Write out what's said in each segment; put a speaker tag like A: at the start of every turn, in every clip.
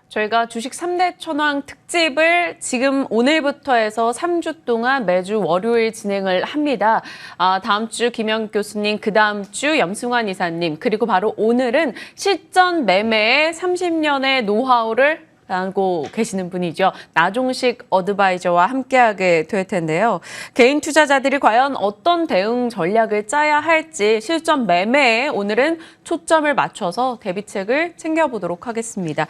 A: 저희가 주식 3대 천왕 특집을 지금 오늘부터 해서 3주 동안 매주 월요일 진행을 합니다. 다음 주 김영 교수님, 그 다음 주 염승환 이사님, 그리고 바로 오늘은 실전 매매의 30년의 노하우를 알고 계시는 분이죠. 나종식 어드바이저와 함께하게 될 텐데요. 개인 투자자들이 과연 어떤 대응 전략을 짜야 할지 실전 매매에 오늘은 초점을 맞춰서 대비책을 챙겨보도록 하겠습니다.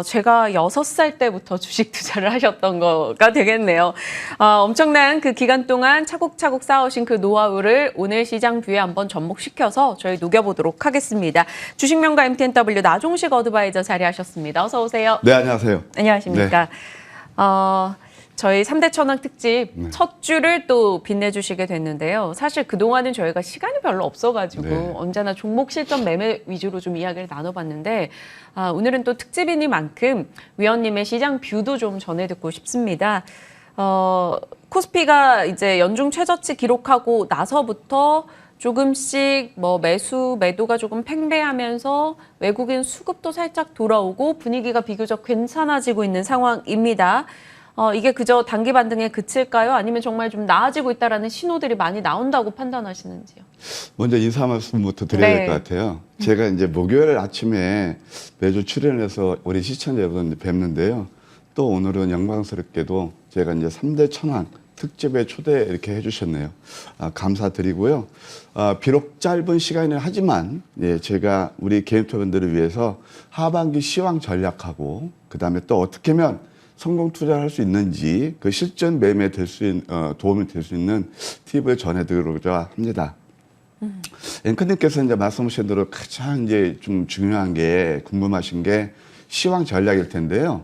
A: 제가 6살 때부터 주식 투자를 하셨던 거가 되겠네요. 엄청난 그 기간 동안 차곡차곡 쌓으신 그 노하우를 오늘 시장 뷰에 한번 접목시켜서 저희 녹여보도록 하겠습니다. 주식명가 MTNW 나종식 어드바이저 자리하셨습니다. 어서 오세요.
B: 네, 안녕하세요.
A: 안녕하십니까. 네. 저희 3대 천왕 특집 첫 주를 또 빛내주시게 됐는데요. 사실 그동안은 저희가 시간이 별로 없어가지고 언제나 종목 실전 매매 위주로 좀 이야기를 나눠봤는데 오늘은 또 특집이니만큼 위원님의 시장 뷰도 좀 전해 듣고 싶습니다. 코스피가 이제 연중 최저치 기록하고 나서부터 조금씩 매도가 조금 팽배하면서 외국인 수급도 살짝 돌아오고 분위기가 비교적 괜찮아지고 있는 상황입니다. 이게 그저 단기 반등에 그칠까요? 아니면 정말 좀 나아지고 있다라는 신호들이 많이 나온다고 판단하시는지요?
B: 먼저 인사 말씀부터 드려야 될 것 같아요. 제가 이제 목요일 아침에 매주 출연해서 우리 시청자 여러분 뵙는데요. 또 오늘은 영광스럽게도 제가 이제 3대 천왕 특집에 초대 이렇게 해주셨네요. 감사드리고요. 비록 짧은 시간이긴 하지만 제가 우리 개인 투자분들을 위해서 하반기 시황 전략하고 그다음에 또 어떻게 하면 성공 투자를 할 수 있는지 그 실전 매매에 도움이 될 수 있는 팁을 전해드리고자 합니다. 앵커님께서 이제 말씀하신 대로 가장 이제 좀 중요한 게 궁금하신 게 시황 전략일 텐데요.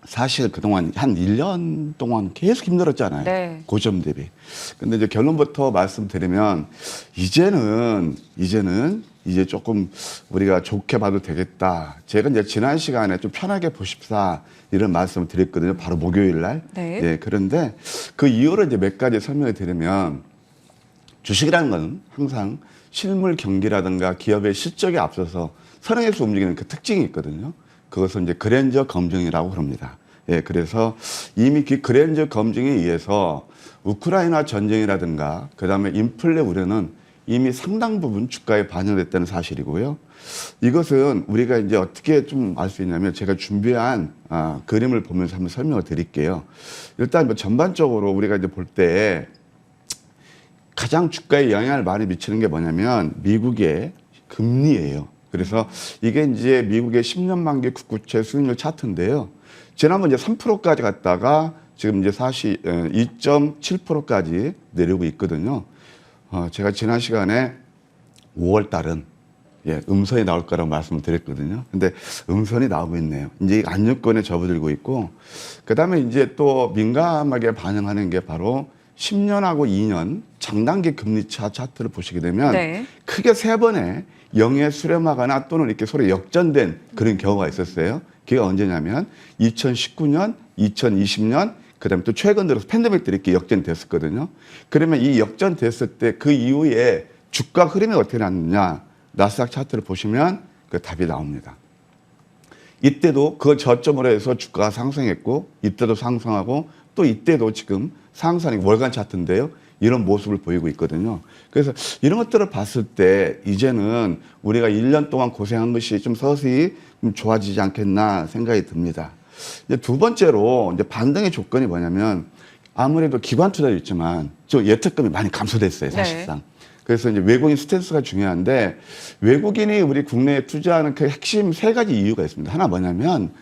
B: 사실 그동안 한 1년 동안 계속 힘들었잖아요.
A: 네.
B: 고점 대비. 근데 이제 결론부터 말씀드리면 이제는 이제 조금 우리가 좋게 봐도 되겠다. 제가 이제 지난 시간에 좀 편하게 보십사 이런 말씀을 드렸거든요. 바로 목요일 날.
A: 네.
B: 예, 그런데 그 이유를 이제 몇 가지 설명을 드리면 주식이라는 건 항상 실물 경기라든가 기업의 실적에 앞서서 선행해서 움직이는 그 특징이 있거든요. 그것은 이제 그랜저 검증이라고 합니다. 예, 그래서 이미 그 그랜저 검증에 의해서 우크라이나 전쟁이라든가 그다음에 인플레 우려는 이미 상당 부분 주가에 반영됐다는 사실이고요. 이것은 우리가 이제 어떻게 좀 알 수 있냐면 제가 준비한 그림을 보면서 한번 설명을 드릴게요. 일단 뭐 전반적으로 우리가 이제 볼 때 가장 주가에 영향을 많이 미치는 게 뭐냐면 미국의 금리예요. 그래서 이게 이제 미국의 10년 만기 국고채 수익률 차트인데요. 지난번 이제 3%까지 갔다가 지금 이제 2.7%까지 내려오고 있거든요. 제가 지난 시간에 5월 달은 음선이 나올 거라고 말씀을 드렸거든요. 근데 음선이 나오고 있네요. 이제 안정권에 접어들고 있고, 그 다음에 이제 또 민감하게 반영하는 게 바로 10년하고 2년 장단기 금리차 차트를 보시게 되면 크게 세 번의 영에 수렴하거나 또는 이렇게 서로 역전된 그런 경우가 있었어요. 그게 언제냐면 2019년, 2020년, 그 다음에 또 최근 들어서 팬데믹 때 이렇게 역전됐었거든요. 그러면 이 역전됐을 때 그 이후에 주가 흐름이 어떻게 났느냐. 나스닥 차트를 보시면 그 답이 나옵니다. 이때도 그 저점으로 해서 주가가 상승했고 이때도 상승하고 또 이때도 지금 상승이 월간 차트인데요. 이런 모습을 보이고 있거든요. 그래서 이런 것들을 봤을 때 이제는 우리가 1년 동안 고생한 것이 좀 서서히 좀 좋아지지 않겠나 생각이 듭니다. 이제 두 번째로 이제 반등의 조건이 뭐냐면 아무래도 기관 투자도 있지만 저 예탁금이 많이 감소됐어요, 사실상. 그래서 이제 외국인 스탠스가 중요한데 외국인이 우리 국내에 투자하는 그 핵심 세 가지 이유가 있습니다. 하나 뭐냐면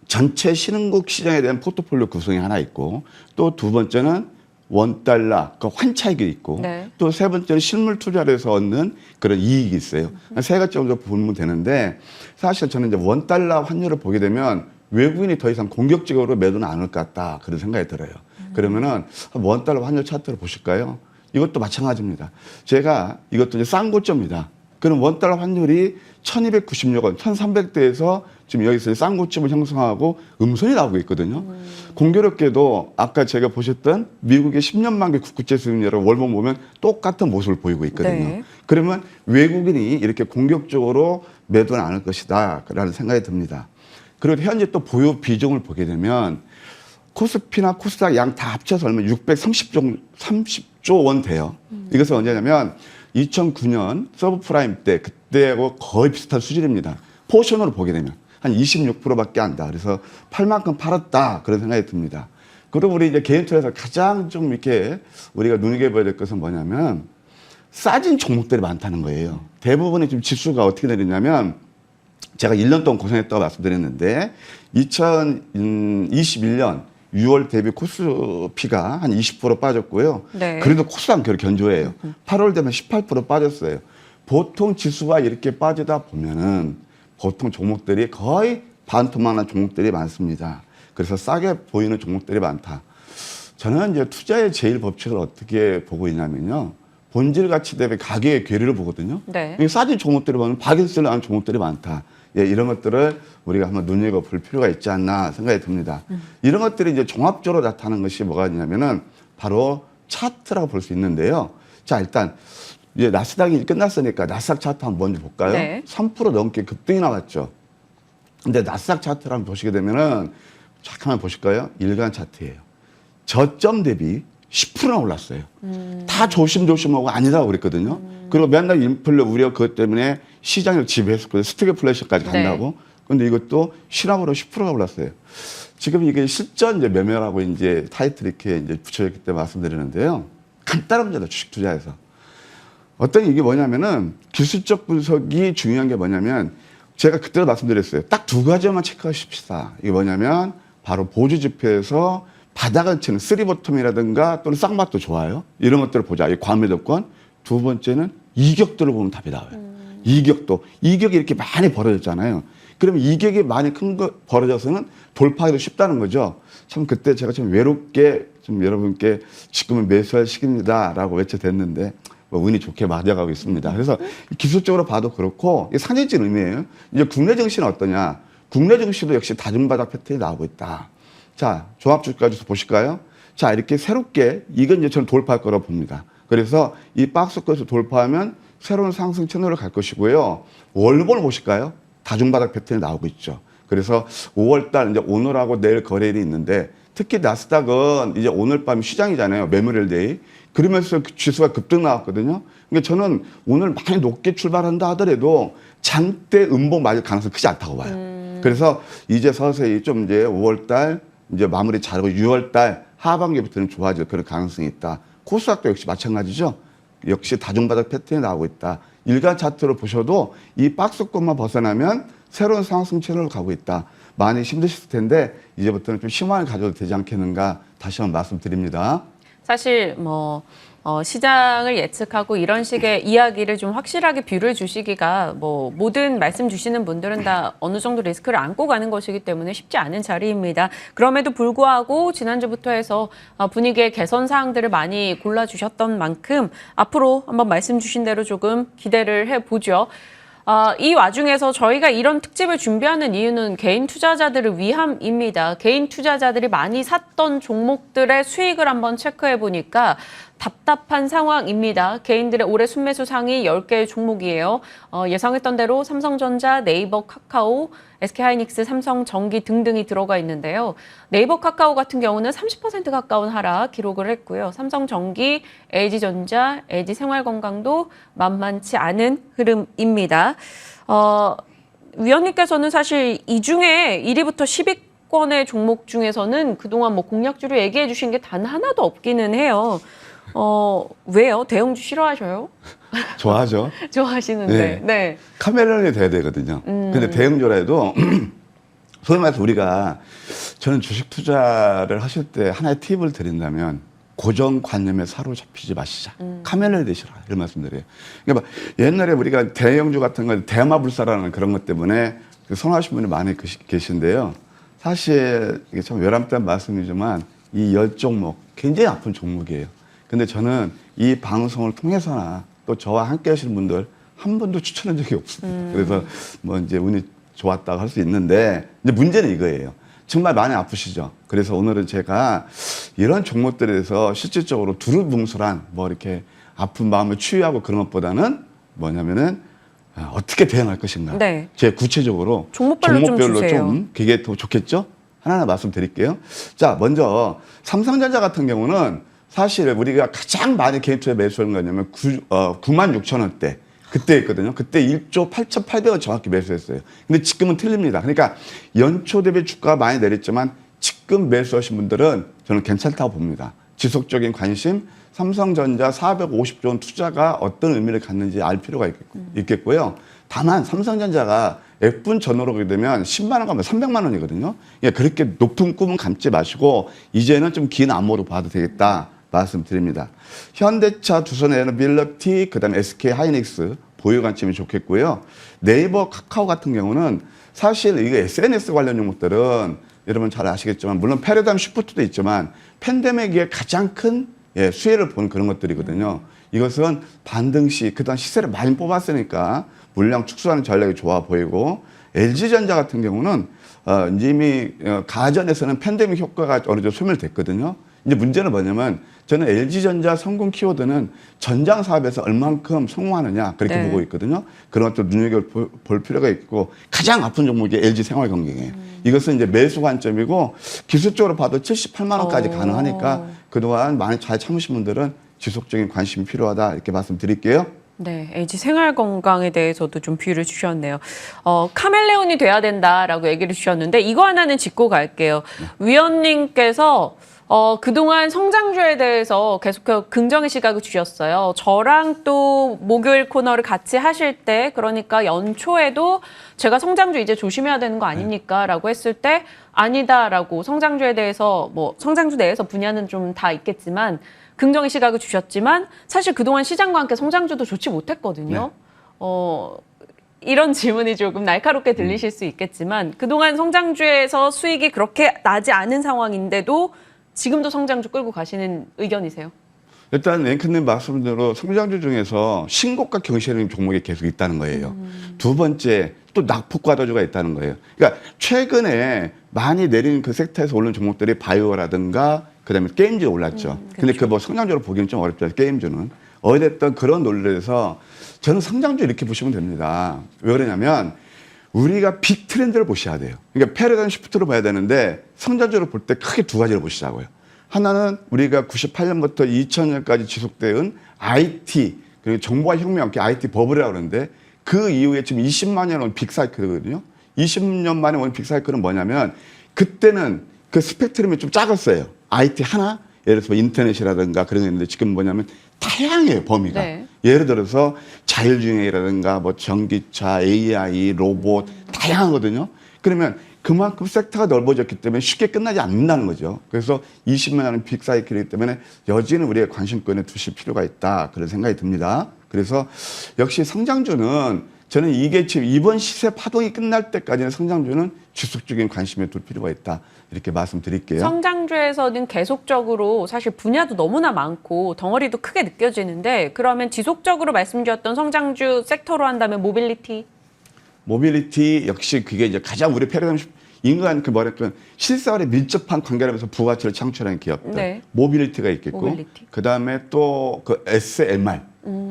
B: 전체 신흥국 시장에 대한 포트폴리오 구성이 하나 있고 또 두 번째는 원달러, 그 환차익이 있고 또 세 번째는 실물 투자를 해서 얻는 그런 이익이 있어요. 세 가지 정도 보면 되는데 사실 저는 이제 원달러 환율을 보게 되면 외국인이 더 이상 공격적으로 매도는 안 할 것 같다 그런 생각이 들어요. 그러면은 원달러 환율 차트를 보실까요? 이것도 마찬가지입니다. 제가 이것도 이제 싼 고점이다. 그럼 원달러 환율이 1296원, 1300대에서 지금 여기서 쌍고점을 형성하고 음선이 나오고 있거든요. 공교롭게도 아까 제가 보셨던 미국의 10년 만기 국채 수익률을 월봉 보면 똑같은 모습을 보이고 있거든요.
A: 네.
B: 그러면 외국인이 이렇게 공격적으로 매도는 않을 것이다 라는 생각이 듭니다. 그리고 현재 또 보유 비중을 보게 되면 코스피나 코스닥 양 다 합쳐서 얼마 630조 원 돼요. 이것은 언제냐면 2009년 서브프라임 때 그때하고 거의 비슷한 수준입니다. 포션으로 보게 되면 한 26%밖에 안 다. 그래서 팔 만큼 팔았다 그런 생각이 듭니다. 그리고 우리 이제 개인 투자에서 가장 좀 이렇게 우리가 눈여겨봐야 될 것은 뭐냐면 싸진 종목들이 많다는 거예요. 대부분의 지금 지수가 어떻게 되느냐면 제가 1년 동안 고생했다고 말씀드렸는데 2021년 6월 대비 코스피가 한 20% 빠졌고요.
A: 네.
B: 그래도 코스닥은 그렇게 견조해요. 8월 되면 18% 빠졌어요. 보통 지수가 이렇게 빠지다 보면은 보통 종목들이 거의 반토막난 종목들이 많습니다. 그래서 싸게 보이는 종목들이 많다. 저는 이제 투자의 제일 법칙을 어떻게 보고 있냐면요. 본질 가치 대비 가격의 괴리를 보거든요.
A: 네.
B: 싸진 종목들이 보면 박일수를 하는 종목들이 많다. 예, 이런 것들을 우리가 한번 눈여겨볼 필요가 있지 않나 생각이 듭니다. 이런 것들이 이제 종합적으로 나타나는 것이 뭐가 있냐면은 바로 차트라고 볼 수 있는데요. 자, 일단 이제 나스닥이 끝났으니까 나스닥 차트 한번 먼저 볼까요?
A: 네.
B: 3% 넘게 급등이 나왔죠. 근데 나스닥 차트를 한번 보시게 되면은 잠깐만 보실까요? 일간 차트예요. 저점 대비 10%나 올랐어요. 다 조심조심하고 아니라고 그랬거든요. 그리고 맨날 인플레 우려 그것 때문에 시장을 지배했었거든요. 스태그플레이션까지 간다고. 근데 이것도 실합으로 10%가 올랐어요. 지금 이게 실전 이제 매매라고 이제 타이틀 이렇게 이제 붙여졌기 때문에 말씀드리는데요. 간단합니다. 주식 투자에서. 어떤 이게 뭐냐면은 기술적 분석이 중요한 게 뭐냐면 제가 그때도 말씀드렸어요. 딱 두 가지만 체크하십시다. 이게 뭐냐면 바로 보조 지표에서 바닥을 치는 쓰리버텀이라든가 또는 쌍맛도 좋아요. 이런 것들을 보자. 이 과매도권. 두 번째는 이격도를 보면 답이 나와요. 이격도. 이격이 이렇게 많이 벌어졌잖아요. 그러면 이격이 많이 큰 거 벌어져서는 돌파하기도 쉽다는 거죠. 참 그때 제가 좀 외롭게 좀 여러분께 지금은 매수할 시기입니다라고 외쳐댔는데 뭐 운이 좋게 맞아가고 있습니다. 그래서 기술적으로 봐도 그렇고 이게 상징적인 의미예요. 이제 국내 증시는 어떠냐? 국내 증시도 역시 다중바닥 패턴이 나오고 있다. 자, 종합주가지수 보실까요? 자, 이렇게 새롭게 이건 이제 저는 돌파할 거라고 봅니다. 그래서 이 박스권에서 돌파하면 새로운 상승 채널을 갈 것이고요. 월봉을 보실까요? 다중바닥 패턴이 나오고 있죠. 그래서 5월달 이제 오늘하고 내일 거래일이 있는데 특히 나스닥은 이제 오늘 밤 시장이잖아요. 메모리얼 데이. 그러면서 그 지수가 급등 나왔거든요. 그러니까 저는 오늘 많이 높게 출발한다 하더라도 장대 음봉 맞을 가능성이 크지 않다고 봐요. 그래서 이제 서서히 좀 이제 5월달 이제 마무리 잘하고 6월달 하반기부터는 좋아질 그런 가능성이 있다. 코스닥도 역시 마찬가지죠. 역시 다중바닥 패턴이 나오고 있다. 일간 차트로 보셔도 이 박스권만 벗어나면 새로운 상승 채널로 가고 있다. 많이 힘드실 텐데 이제부터는 좀 희망을 가져도 되지 않겠는가 다시 한번 말씀드립니다.
A: 사실 시장을 예측하고 이런 식의 이야기를 좀 확실하게 뷰를 주시기가 모든 말씀 주시는 분들은 다 어느 정도 리스크를 안고 가는 것이기 때문에 쉽지 않은 자리입니다. 그럼에도 불구하고 지난주부터 해서 분위기의 개선 사항들을 많이 골라주셨던 만큼 앞으로 한번 말씀 주신 대로 조금 기대를 해보죠. 이 와중에서 저희가 이런 특집을 준비하는 이유는 개인 투자자들을 위함입니다. 개인 투자자들이 많이 샀던 종목들의 수익을 한번 체크해 보니까 답답한 상황입니다. 개인들의 올해 순매수 상위 10개의 종목이에요. 예상했던 대로 삼성전자, 네이버, 카카오, SK하이닉스, 삼성전기 등등이 들어가 있는데요. 네이버 카카오 같은 경우는 30% 가까운 하락 기록을 했고요. 삼성전기, LG전자, LG생활건강도 만만치 않은 흐름입니다. 위원님께서는 사실 이 중에 1위부터 10위권의 종목 중에서는 그동안 공략주로 얘기해 주신 게 단 하나도 없기는 해요. 왜요? 대형주 싫어하셔요?
B: 좋아하죠.
A: 좋아하시는데. 네.
B: 카멜레온이 돼야 되거든요. 근데 대형주라 해도 소위 말해서 우리가 저는 주식 투자를 하실 때 하나의 팁을 드린다면 고정관념에 사로잡히지 마시자. 카멜레온이 되시라. 이런 말씀드려요. 그러니까 옛날에 우리가 대형주 같은 건 대마불사라는 그런 것 때문에 선호하시는 분이 많이 계신데요. 사실 이게 참 외람된 말씀이지만 이 10종목 굉장히 아픈 종목이에요. 근데 저는 이 방송을 통해서나 또 저와 함께 하시는 분들 한 번도 추천한 적이 없습니다. 그래서 뭐 이제 운이 좋았다고 할 수 있는데 이제 문제는 이거예요. 정말 많이 아프시죠. 그래서 오늘은 제가 이런 종목들에 대해서 실질적으로 두루뭉술한 뭐 이렇게 아픈 마음을 치유하고 그런 것보다는 뭐냐면은 어떻게 대응할 것인가.
A: 네.
B: 제가 구체적으로
A: 종목별로 좀 주세요.
B: 그게 더 좋겠죠? 하나하나 말씀드릴게요. 자, 먼저 삼성전자 같은 경우는 사실 우리가 가장 많이 개인 투자 매수한 거냐면 9만 6천 원대. 그때 있거든요. 그때 1조 8,800원 정확히 매수했어요. 근데 지금은 틀립니다. 그러니까 연초 대비 주가가 많이 내렸지만 지금 매수하신 분들은 저는 괜찮다고 봅니다. 지속적인 관심, 삼성전자 450조 원 투자가 어떤 의미를 갖는지 알 필요가 있겠고요. 다만 삼성전자가 F분 전후로 오게 되면 10만 원 가면 300만 원이거든요. 예, 그렇게 높은 꿈은 감지 마시고 이제는 좀 긴 안목으로 봐도 되겠다 말씀드립니다. 현대차, 두산에너지, 밀러티, 그다음에 SK 하이닉스 보유 관점이 좋겠고요. 네이버, 카카오 같은 경우는 사실 이게 SNS 관련 종목들은 여러분 잘 아시겠지만 물론 패러다임 시프트도 있지만 팬데믹에 가장 큰 수혜를 본 그런 것들이거든요. 이것은 반등 시 그다음 시세를 많이 뽑았으니까 물량 축소하는 전략이 좋아 보이고 LG전자 같은 경우는 이미 가전에서는 팬데믹 효과가 어느 정도 소멸됐거든요. 이제 문제는 뭐냐면 저는 LG전자 성공 키워드는 전장 사업에서 얼만큼 성공하느냐 그렇게
A: 네.
B: 보고 있거든요. 그런 것도 눈여겨볼 필요가 있고 가장 아픈 종목이 LG생활건강이에요. 이것은 이제 매수 관점이고 기술적으로 봐도 78만 원까지 가능하니까 그동안 많이 잘 참으신 분들은 지속적인 관심이 필요하다 이렇게 말씀드릴게요.
A: 네, LG 생활건강에 대해서도 좀 비유를 주셨네요. 카멜레온이 돼야 된다라고 얘기를 주셨는데 이거 하나는 짚고 갈게요. 위원님께서 그동안 성장주에 대해서 계속 긍정의 시각을 주셨어요. 저랑 또 목요일 코너를 같이 하실 때 그러니까 연초에도 제가 성장주 이제 조심해야 되는 거 아닙니까? 라고 했을 때 아니다라고 성장주에 대해서 뭐 성장주 내에서 분야는 좀 다 있겠지만 긍정의 시각을 주셨지만 사실 그동안 시장과 함께 성장주도 좋지 못했거든요. 이런 질문이 조금 날카롭게 들리실 수 있겠지만 그동안 성장주에서 수익이 그렇게 나지 않은 상황인데도 지금도 성장주 끌고 가시는 의견이세요?
B: 일단 앵커님 말씀대로 성장주 중에서 신고가 경시하는 종목이 계속 있다는 거예요. 두 번째 또 낙폭 과도주가 있다는 거예요. 그러니까 최근에 많이 내린 그 섹터에서 오른 종목들이 바이오라든가 그다음에 게임주 올랐죠. 근데 그 뭐 성장주로 보기는 좀 어렵죠. 게임주는. 어찌됐든 그런 논리에서 저는 성장주 이렇게 보시면 됩니다. 왜 그러냐면 우리가 빅 트렌드를 보셔야 돼요. 그러니까 패러다임 시프트로 봐야 되는데 성장주를 볼 때 크게 두 가지를 보시자고요. 하나는 우리가 98년부터 2000년까지 지속된 IT 그리고 정보화 혁명, IT 버블이라고 그러는데 그 이후에 지금 20만 년 온 빅사이클이거든요. 20년 만에 온 빅사이클은 뭐냐면 그때는 그 스펙트럼이 좀 작았어요. IT 하나, 예를 들어서 인터넷이라든가 그런 게 있는데 지금 뭐냐면 다양해요, 범위가.
A: 네.
B: 예를 들어서 자율주행이라든가 뭐 전기차, AI, 로봇 다양하거든요. 그러면 그만큼 섹터가 넓어졌기 때문에 쉽게 끝나지 않는다는 거죠. 그래서 20만 년은 빅사이클이기 때문에 여지는 우리의 관심권에 두실 필요가 있다. 그런 생각이 듭니다. 그래서 역시 성장주는 저는 이게 지금 이번 시세 파동이 끝날 때까지는 성장주는 지속적인 관심에 둘 필요가 있다. 이렇게 말씀드릴게요.
A: 성장주에서는 계속적으로 사실 분야도 너무나 많고 덩어리도 크게 느껴지는데 그러면 지속적으로 말씀드렸던 성장주 섹터로 한다면 모빌리티?
B: 모빌리티 역시 그게 이제 가장 우리 패러다임 인간 그 뭐랬던 실생활에 밀접한 관계를 하면서 부가치를 창출하는 기업들.
A: 네.
B: 모빌리티가 있겠고
A: 모빌리티.
B: 그다음에 또 그 SMR.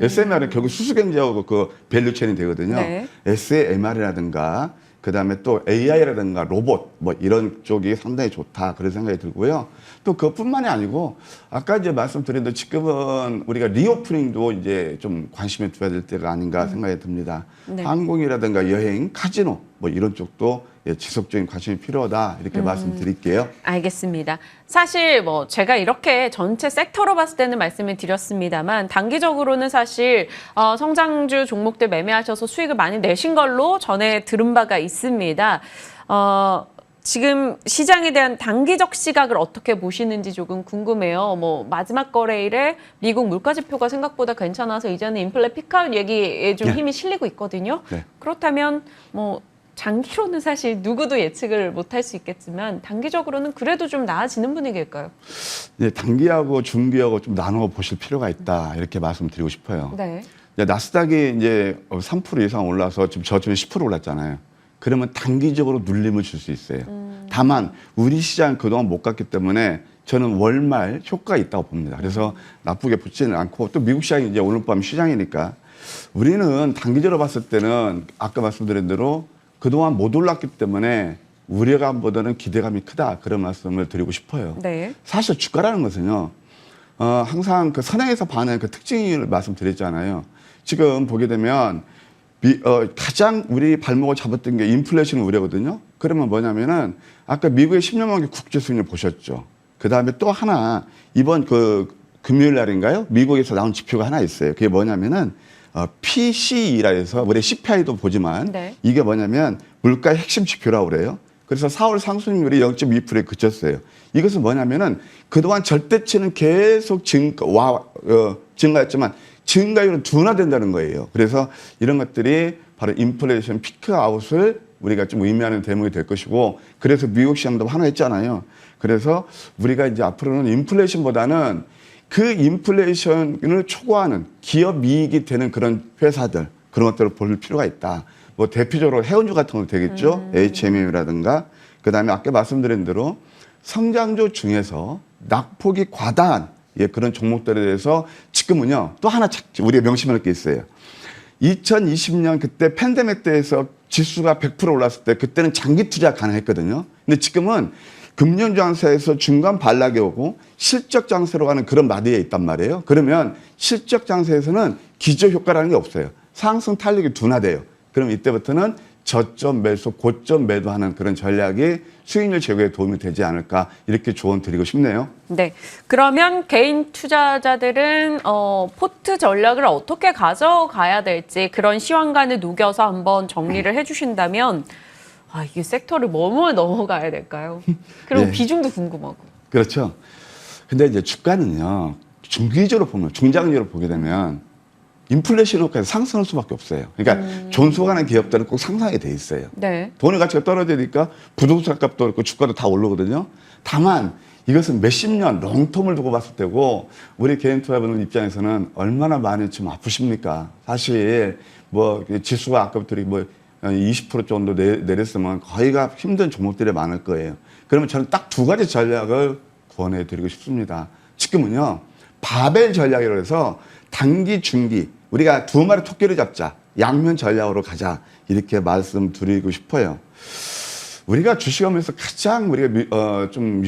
B: SMR은 결국 수수경제하고 그 밸류체인이 되거든요.
A: 네.
B: SMR이라든가 그다음에 또 AI라든가 로봇 뭐 이런 쪽이 상당히 좋다 그런 생각이 들고요. 또 그것뿐만이 아니고 아까 이제 말씀드린 대로 지금은 우리가 리오프닝도 이제 좀 관심에 둬야 될 때가 아닌가 생각이 듭니다.
A: 네.
B: 항공이라든가 여행, 카지노 뭐 이런 쪽도 지속적인 관심이 필요하다 이렇게 말씀드릴게요.
A: 알겠습니다. 사실 뭐 제가 이렇게 전체 섹터로 봤을 때는 말씀을 드렸습니다만 단기적으로는 사실 성장주 종목들 매매하셔서 수익을 많이 내신 걸로 전에 들은 바가 있습니다. 지금 시장에 대한 단기적 시각을 어떻게 보시는지 조금 궁금해요. 뭐 마지막 거래일에 미국 물가지표가 생각보다 괜찮아서 이제는 인플레 피크아웃 얘기에 좀 힘이 실리고 있거든요.
B: 네.
A: 그렇다면 뭐 장기로는 사실 누구도 예측을 못할 수 있겠지만 단기적으로는 그래도 좀 나아지는 분위기일까요?
B: 이제 단기하고 중기하고 좀 나누어 보실 필요가 있다 이렇게 말씀드리고 싶어요.
A: 네.
B: 나스닥이 이제 3% 이상 올라서 지금 저점에 10% 올랐잖아요. 그러면 단기적으로 눌림을 줄 수 있어요. 다만 우리 시장 그동안 못 갔기 때문에 저는 월말 효과가 있다고 봅니다. 그래서 나쁘게 보지는 않고 또 미국 시장이 이제 오늘 밤 시장이니까 우리는 단기적으로 봤을 때는 아까 말씀드린 대로 그동안 못 올랐기 때문에 우려감보다는 기대감이 크다. 그런 말씀을 드리고 싶어요.
A: 네.
B: 사실 주가라는 것은요, 항상 그 선행에서 반응 그 특징을 말씀드렸잖아요. 지금 보게 되면 가장 우리 발목을 잡았던 게 인플레이션 우려거든요. 그러면 뭐냐면은 아까 미국의 10년 만기 국제 수익률 보셨죠. 그 다음에 또 하나 이번 그 금요일 날인가요? 미국에서 나온 지표가 하나 있어요. 그게 뭐냐면은 PCE라 해서 우리 CPI도 보지만
A: 네.
B: 이게 뭐냐면 물가의 핵심 지표라고 그래요. 그래서 4월 상승률이 0.2%에 그쳤어요. 이것은 뭐냐면은 그동안 절대치는 계속 증가했지만 증가율은 둔화된다는 거예요. 그래서 이런 것들이 바로 인플레이션 피크아웃을 우리가 좀 의미하는 대목이 될 것이고, 그래서 미국 시장도 환호했잖아요. 그래서 우리가 이제 앞으로는 인플레이션보다는 그 인플레이션을 초과하는 기업 이익이 되는 그런 회사들, 그런 것들을 볼 필요가 있다. 뭐 대표적으로 해운주 같은 거 되겠죠. HMM이라든가. 그다음에 아까 말씀드린 대로 성장주 중에서 낙폭이 과다한 그런 종목들에 대해서 지금은요 또 하나 우리가 명심할 게 있어요. 2020년 그때 팬데믹 때에서 지수가 100% 올랐을 때 그때는 장기 투자 가능했거든요. 근데 지금은 금년 장세에서 중간 반락이 오고 실적 장세로 가는 그런 마디에 있단 말이에요. 그러면 실적 장세에서는 기저 효과라는 게 없어요. 상승 탄력이 둔화돼요. 그럼 이때부터는 저점 매수, 고점 매도하는 그런 전략이 수익률 제고에 도움이 되지 않을까, 이렇게 조언 드리고 싶네요.
A: 네. 그러면 개인 투자자들은 포트 전략을 어떻게 가져가야 될지 그런 시황관을 녹여서 한번 정리를 해주신다면 이게 섹터를 뭐뭐 넘어가야 될까요? 그리고
B: 네.
A: 비중도 궁금하고.
B: 그렇죠. 근데 이제 주가는요, 중기적으로 보면, 중장기적으로 보게 되면 인플레이션 효과에서 상승할 수밖에 없어요. 그러니까 존속하는 기업들은 꼭 상상이 돼 있어요.
A: 네.
B: 돈의 가치가 떨어지니까 부동산 값도 그렇고 주가도 다 오르거든요. 다만 이것은 몇십 년 롱텀을 두고 봤을 때고, 우리 개인 투자자분들 입장에서는 얼마나 많이 좀 아프십니까? 사실 뭐 지수가 아까부터 뭐 20% 정도 내렸으면 거의가 힘든 종목들이 많을 거예요. 그러면 저는 딱 두 가지 전략을 권해드리고 싶습니다. 지금은요, 바벨 전략이라고 해서 단기, 중기, 우리가 두 마리 토끼를 잡자, 양면 전략으로 가자, 이렇게 말씀드리고 싶어요. 우리가 주식하면서 가장 우리가 좀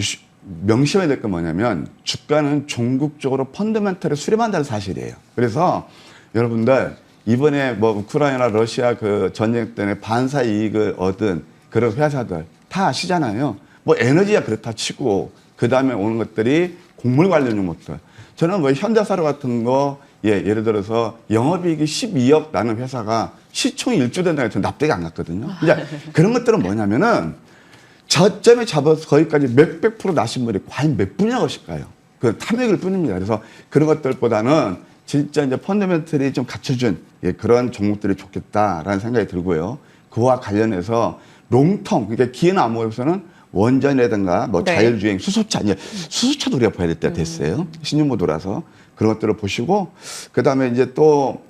B: 명심해야 될 건 뭐냐면, 주가는 종국적으로 펀더멘털을 수렴한다는 사실이에요. 그래서 여러분들 이번에 뭐 우크라이나 러시아 그 전쟁 때문에 반사 이익을 얻은 그런 회사들 다 아시잖아요. 뭐 에너지가 그렇다 치고 그 다음에 오는 것들이 곡물 관련 종목들. 저는 뭐 현대사료 같은 거 예를 들어서 영업이익이 12억 나는 회사가 시총이 1조 된다고 해서 납득이 안 갔거든요. 이제 그런 것들은 뭐냐면은 저점에 잡아서 거기까지 몇백 프로 나신 분이 과연 몇 분이나 것일까요? 그 탐욕일 뿐입니다. 그래서 그런 것들보다는 진짜 이제 펀더멘털이 좀 갖춰준 그런 종목들이 좋겠다라는 생각이 들고요. 그와 관련해서 롱텀, 그러니까 기회나무에서는 원전이라든가 뭐
A: 네.
B: 자율주행, 수소차, 이제 수소차도 우리가 봐야 될 때가 됐어요. 신윤모도라서 그런 것들을 보시고, 그 다음에 이제 또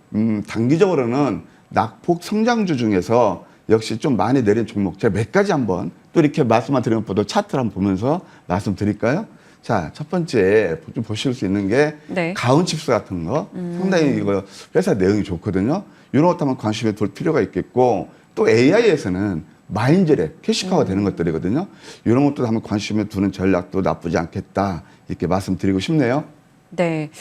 B: 단기적으로는 낙폭 성장주 중에서 역시 좀 많이 내린 종목, 제가 몇 가지 한번 또 이렇게 말씀만 드리는 것보다 차트를 한번 보면서 말씀드릴까요? 자, 첫 번째 좀 보실 수 있는 게
A: 네.
B: 가온칩스 같은 거 상당히 이거 회사 내용이 좋거든요. 이런 것도 한번 관심에 둘 필요가 있겠고, 또 AI에서는 마인드랩, 캐시카가 되는 것들이거든요. 이런 것도 한번 관심에 두는 전략도 나쁘지 않겠다, 이렇게 말씀드리고 싶네요.
A: 네.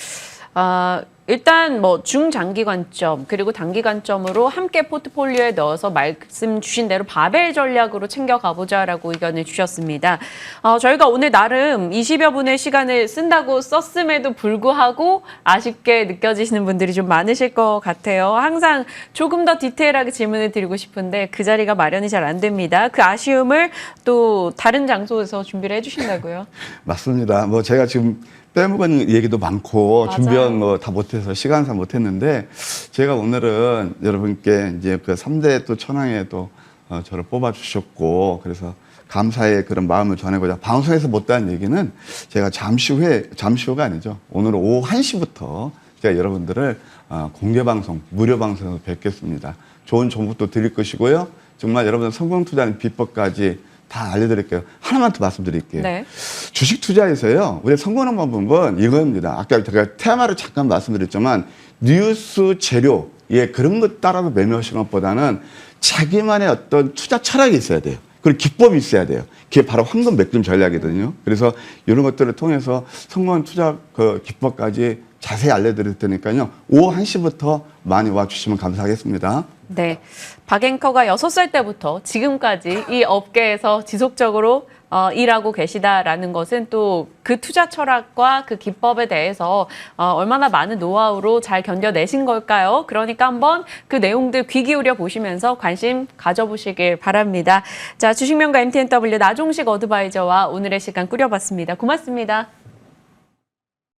A: 일단 뭐 중장기 관점 그리고 단기 관점으로 함께 포트폴리오에 넣어서 말씀 주신 대로 바벨 전략으로 챙겨가보자라고 의견을 주셨습니다. 저희가 오늘 나름 20여 분의 시간을 쓴다고 썼음에도 불구하고 아쉽게 느껴지시는 분들이 좀 많으실 것 같아요. 항상 조금 더 디테일하게 질문을 드리고 싶은데 그 자리가 마련이 잘 안 됩니다. 그 아쉬움을 또 다른 장소에서 준비를 해주신다고요?
B: 맞습니다. 뭐 제가 지금 빼먹은 얘기도 많고
A: 맞아요.
B: 준비한 거 다 못해서 시간상 못했는데, 제가 오늘은 여러분께 이제 그 3대 또 천왕에 또 저를 뽑아주셨고, 그래서 감사의 그런 마음을 전해보자. 방송에서 못다한 얘기는 제가 잠시 후가 아니죠. 오늘 오후 1시부터 제가 여러분들을 공개 방송, 무료 방송에서 뵙겠습니다. 좋은 정보도 드릴 것이고요. 정말 여러분들 성공 투자하는 비법까지 다 알려드릴게요. 하나만 더 말씀드릴게요.
A: 네.
B: 주식 투자에서요, 우리 성공하는 방법은 이겁니다. 아까 제가 테마를 잠깐 말씀드렸지만, 뉴스 재료, 그런 것 따라서 매매하시는 것보다는 자기만의 어떤 투자 철학이 있어야 돼요. 그리고 기법이 있어야 돼요. 그게 바로 황금 맥점 전략이거든요. 그래서 이런 것들을 통해서 성공한 투자 그 기법까지 자세히 알려드릴 테니까요. 오후 1시부터 많이 와주시면 감사하겠습니다.
A: 네. 박 앵커가 6살 때부터 지금까지 이 업계에서 지속적으로 일하고 계시다라는 것은 또 그 투자 철학과 그 기법에 대해서 얼마나 많은 노하우로 잘 견뎌내신 걸까요? 그러니까 한번 그 내용들 귀 기울여 보시면서 관심 가져보시길 바랍니다. 자, 주식명가 MTNW 나종식 어드바이저와 오늘의 시간 꾸려봤습니다. 고맙습니다.